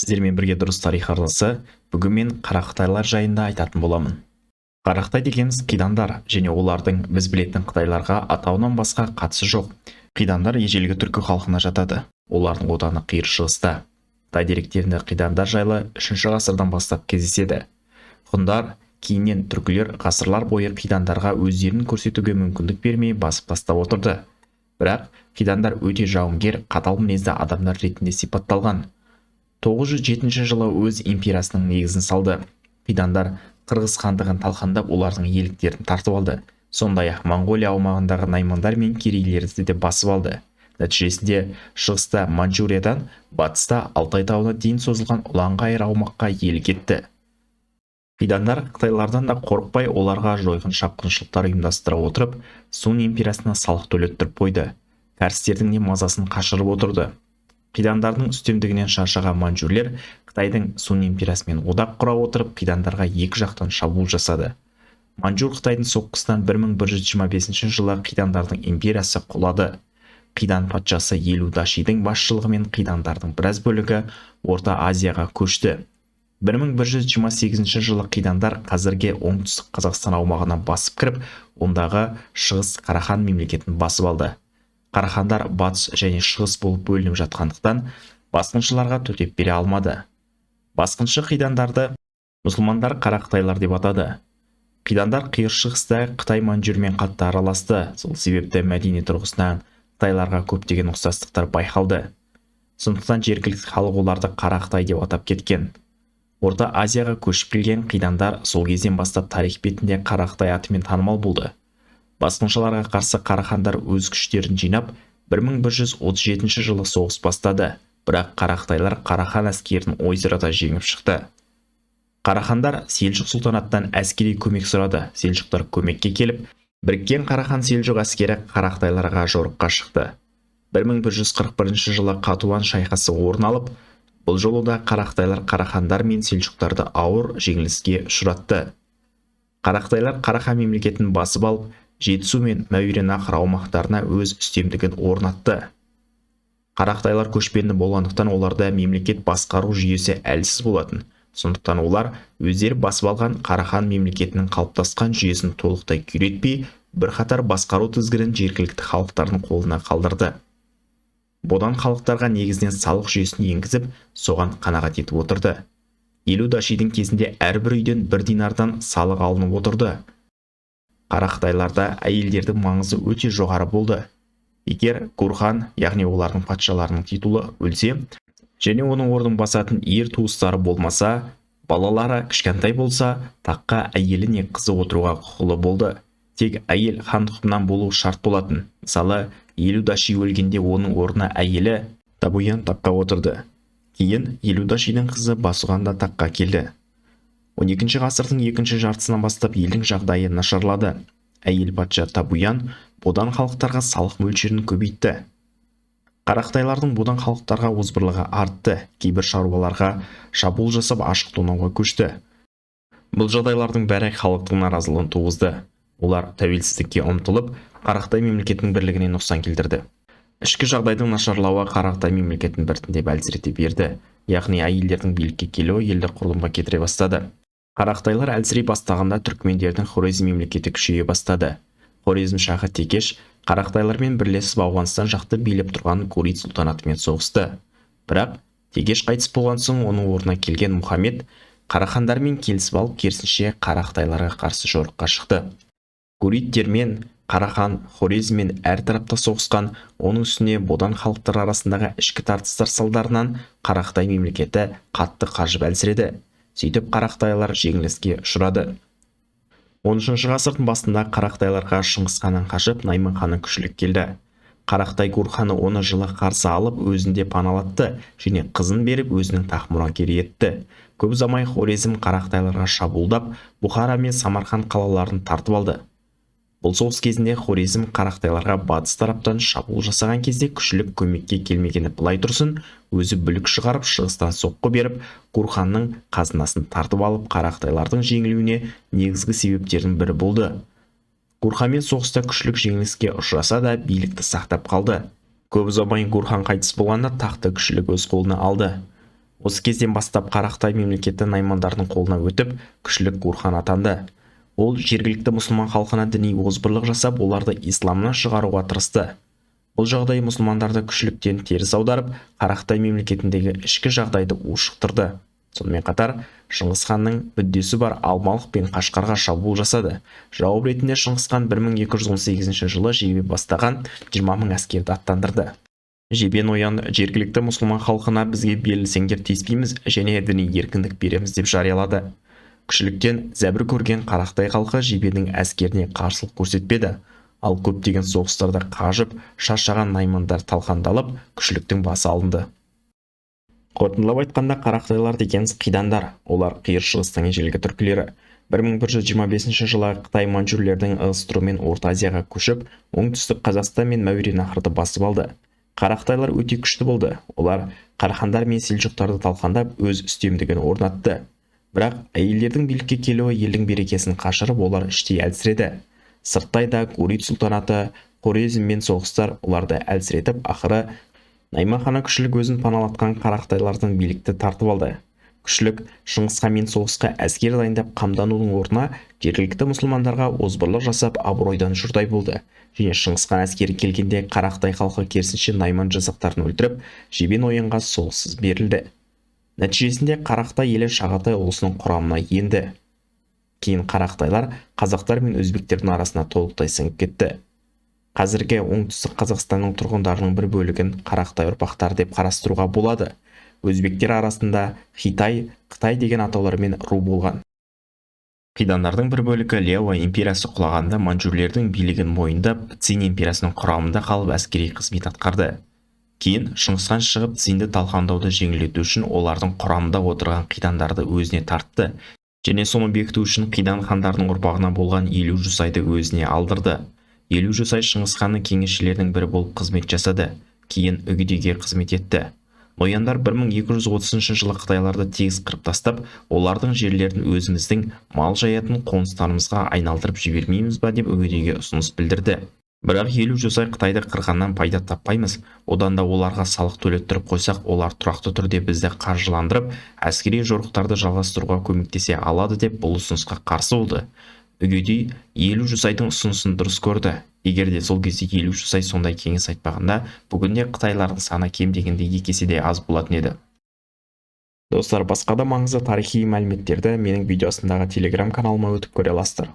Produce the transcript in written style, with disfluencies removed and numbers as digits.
Сіздермен бірге дұрыс тарих арнасы. Бүгін мен Қарақытайлар жайында айтатын боламын. Қарақытай дегеніміз қидандар және олардың біз білетін қытайларға атауынан басқа қатысы жоқ. Қидандар ежелгі түркі халқына жатады. Олардың отаны қиыр шығыста. Қытай деректерінде қидандар жайлы 3 ғасырдан бастап кездеседі. Ғұндар, кейіннен түркілер ғасырлар бойы қидандарға өздерін көрсетуге мүмкіндік бермей басып тастап отырды. Бірақ қидандар өте жауынгер, қатал мінезді адамдар ретінде сипатталған. 907 жылы өз империясының негізін салды. Қидандар Қырғыз хандығын талқандап, олардың иеліктерін тартып алды. Сондай-ақ Моңғолия аумағындағы наймандар мен керейлерді де басып алды. Нәтижесінде шығыста Манчжуриядан, батыста Алтай тауына дейін созылған ұлан-ғайыр аумаққа иелік етті. Қидандар қытайлардан да қорықпай, оларға жойқын шапқыншылықтар ұйымдастыра отырып, Сун империясына салық төлеттіріп қойды. Кәрістердің де мазасын қашырып отырды. Қидандардың үстемдігінен шаршаған манчжурлер Қытайдың Сун империясымен одақ құра отырып, қидандарға екі жақтан шабуыл жасады. Манчжур Қытайдың соққысынан 1125 жылы қидандардың империясы құлады. Қидан патшасы Елу Дашидің басшылығымен қидандардың біраз бөлігі Орта Азияға көшті. 1128 жылы қидандар қазірге оңтүстік Қазақстан аумағына басып кіріп, ондағы Шығыс Қарахан мемлекетін басып алды. Қарахандар батыс және шығыс болып бөлініп жатқандықтан басқыншыларға төтеп бере алмады. Басқыншы қидандарды мұсылмандар Қарақытайлар деп атады. Қидандар қиыр шығыста Қытай Манчжурмен қатты араласты. Сол себепті мәдени тұрғысынан Қытайларға көптеген ұқсастықтар байқалды. Сондықтан жергілікті халық оларды Қарақытай деп атап кеткен. Орта Азияға көшіп келген қидандар сол кезден бастап тарих бетінде Қарақытай атымен танымал болды. Басқыншыларға қарсы қарахандар өз күштерін жинап, 1137 жылы соғыс бастады. Бірақ Қарақытайлар Қарахан әскерін ойсырата жеңіп шықты. Қарахандар Селжұқ сұлтанаттан әскери көмек сұрады. Селжұқтар көмекке келіп, біріккен Қарахан Селжұқ әскері Қарақытайларға жорыққа шықты. 1141 жылы Қатуан шайқасы орын алып, бұл жолы да Қарақытайлар Қарахандар мен Селжұқтарды ауыр жеңіліске ұшыратты. Қарақытайлар Қарахан мемлекетін басып алып, Жетісу мен Мәуереннахр аумақтарына өз үстемдігін орнатты. Қарақытайлар көшпенді болғандықтан оларда мемлекет басқару жүйесі әлсіз болатын. Сондықтан олар өздері басып алған Қарахан мемлекетінің қалыптасқан жүйесін толықтай күйретпей, бірқатар басқару тізгінін жергілікті халықтардың қолына қалдырды. Бодан халықтарға негізінен салық жүйесін енгізіп, соған қанағат етіп отырды. Елу Дашидің кезінде әрбір үйден 1 динардан салық алынып отырды. Қарақытайларда әйелдердің маңызы өте жоғары болды. Егер Гурхан, яғни олардың патшаларының титулы өлсе, және оның орнын басатын ер туыстары болмаса, балалары кішкентай болса, таққа әйелі не қызы отыруға құқылы болды. Тек әйел хан тұқымынан болу шарт болатын. Мысалы, Елу Даши өлгенде оның орнына әйелі Табуян таққа отырды. Кейін Елу Дашидің қызы Басуған да таққа келді. 12 ғасырдың екінші жартысынан бастап елдің жағдайы нашарлады. Әйел патша Табуян бодан халықтарға салық мөлшерін көбейтті. Қарақытайлардың бодан халықтарға озбырлығы артты. Кейбір шаруаларға шабуыл жасап ашық тонауға көшті. Бұл жағдайлардың бәрі халықтың наразылығын туғызды. Олар тәуелсіздікке ұмтылып, Қарақытай мемлекетінің бірлігіне нұқсан келтірді. Ішкі жағдайдың нашарлауы Қарақытай мемлекетін біртіндеп әлсірете берді. Яғни әйелдердің билікке келуі елді құрылымға кетіре бастады. Қарақытайлар әлсірей бастағанда түркмендердің Хорезм мемлекеті күшейе бастады. Хорезм шахы Текеш Қарақытайлармен бірлесіп Ауғанстан жақты билеп тұрған Гурит сұлтанатымен соғысты. Бірақ Текеш қайтыс болған соң оның орнына келген Мұхаммед Қарахандармен келісіп алып, керісінше Қарақытайларға қарсы жорыққа шықты. Гуриттермен Қарахан, Хорезммен әр тарапта соғысқан, оның үстіне бодан халықтар арасындағы ішкі тартыстар салдарынан Қарақытай мемлекеті қатты қажып әлсіреді. Сөйтіп Қарақытайлар жеңіліске ұшырады. 13 ғасырдың басында Қарақытайларға Шыңғыс ханнан қашып, Найман ханның күшілік келді. Қарақытай Гурханы оны жылы қарсы алып, өзінде паналатты және қызын беріп, өзінің тақ мұрагері етті. Көп ұзамай Хорезм Қарақытайларға шабуылдап, Бұхара мен Самарқан қалаларын тартып алды. Бұл соғыс кезінде Хорезм Қарақытайларға батыс тараптан шабуыл жасаған кезде күшілік көмекке келмегені былай тұрсын, өзі бүлік шығарып, шығыстан соққы беріп, Гурханның қазынасын тартып алып, Қарақытайлардың жеңілуіне негізгі себептердің бірі болды. Гурханмен соғыста күшілік жеңіліске ұшыраса да, билікті сақтап қалды. Көп ұзамай Гурхан қайтыс болғанда тақты күшілік өз қолына алды. Осы кезден бастап Қарақтай мемлекеті наймандардың қолына өтіп, күшлік Гурхан атанды. Ол жергілікті мұсылман халқына діни озбырлық жасап, оларды исламнан шығаруға тырысты. Бұл жағдай мұсылмандарды күшліктен теріс аударып, Қарақтай мемлекетіндегі ішкі жағдайды ушықтырды. Сонымен қатар, Шыңғыс ханның мүддесі бар Алмалық пен Қашқарға шабуыл жасады. Жауап ретінде Шыңғыс хан 1218 жылы Жебе бастаған 20 000 әскерді аттандырды. Жебе Ноян жергілікті мұсылман халқына бізге берілсеңдер тиіспейміз және діни еркіндік береміз деп жариялады. Күшліктен зәбір көрген Қарақтай халқы Жебенің әскеріне қарсылық көрсетпеді. Ал көптеген соғыстарда қажып, шаршаған наймандар талқандалып, күшліктің басы алынды. Қорытындылап айтқанда, Қарақтайлар дегеніміз қидандар. Олар қиыр шығыстың ежелгі түркілері. 1125 жылы Қытай манчжурлердің ығыстыруымен Орта Азияға көшіп, оңтүстік Қазақстан мен Мәуереннахрды басып алды. Қарақтайлар өте күшті болды. Олар Қарахандар мен Селжұқтарды талқандап, өз үстемдігін орнатты. Бірақ әйелдердің билікке келуі елдің берекесін қашырып, олар іштей әлсіреді. Сырттайда Гурит сұлтанаты, Хорезммен соғыстар оларды әлсіретіп, ақыры Найман ханы күшлік өзін паналатқан Қарақтайлардың билікті тартып алды. Күшлік Шыңғыс ханмен соғысқа әскер дайындап қамданудың орнына жергілікті мұсылмандарға озбырлық жасап абыройдан жұрдай болды. Және Шыңғыс хан әскері келгенде Қарақтай халқы керісінше найман жасақтарын өлтіріп, Жебе Ноянға соғыссыз берілді. Нәтижесінде Қарақтай елі Шағатай ұлысының құрамына енді. Кейін Қарақтайлар қазақтар мен өзбектердің арасына толықтай сіңіп кетті. Қазіргі оңтүстік Қазақстанның тұрғындарының бір бөлігін Қарақтай ұрпақтары деп қарастыруға болады. Өзбектер арасында Хитай, Қытай деген атаулармен ру болған. Қидандардың бір бөлігі Ляо империясы құлағанда манчжурлердің билігін мойындап, Цин империясының құрамында қалып әскери қызмет атқарды. Кейін Шыңғыс хан шығып, Цинді талқандауды жеңілдету үшін олардың құрамында отырған қидандарды өзіне тартты. Және соны бекіту үшін қидан хандардың ұрпағына болған Елу Жүсайды өзіне алдырды. Елу Жүсай Шыңғыс ханның кеңесшілерінің бірі болып қызмет жасады. Кейін үгедейге қызмет етті. Нояндар 1230 жылы Қытайларды тегіс қырып тастап, олардың жерлерін өзіміздің мал жаятын қоныстарымызға айналдырып жібермейміз ба деп үгедейге ұсыныс білдірді. Бірақ Елу Жүсай Қытайды қырғаннан пайда таппаймыз, одан да оларға салық төлеттіріп қойсақ, олар тұрақты түрде бізді қаржыландырып, әскери жорықтарды жалғастыруға көмектесе алады деп бұл ұсынысқа қарсы болды. Үгедей Елу Жүсайдың ұсынысын дұрыс көрді. Егер де сол кезде Елу Жүсай сондай кеңес айтпағанда, бүгінде Қытайлардың саны кем дегенде 2 еседей аз болатын еді. Достар, басқа да маңызды тарихи мәліметтерді менің видеосындағы телеграм каналыма өтіп көре аласыздар.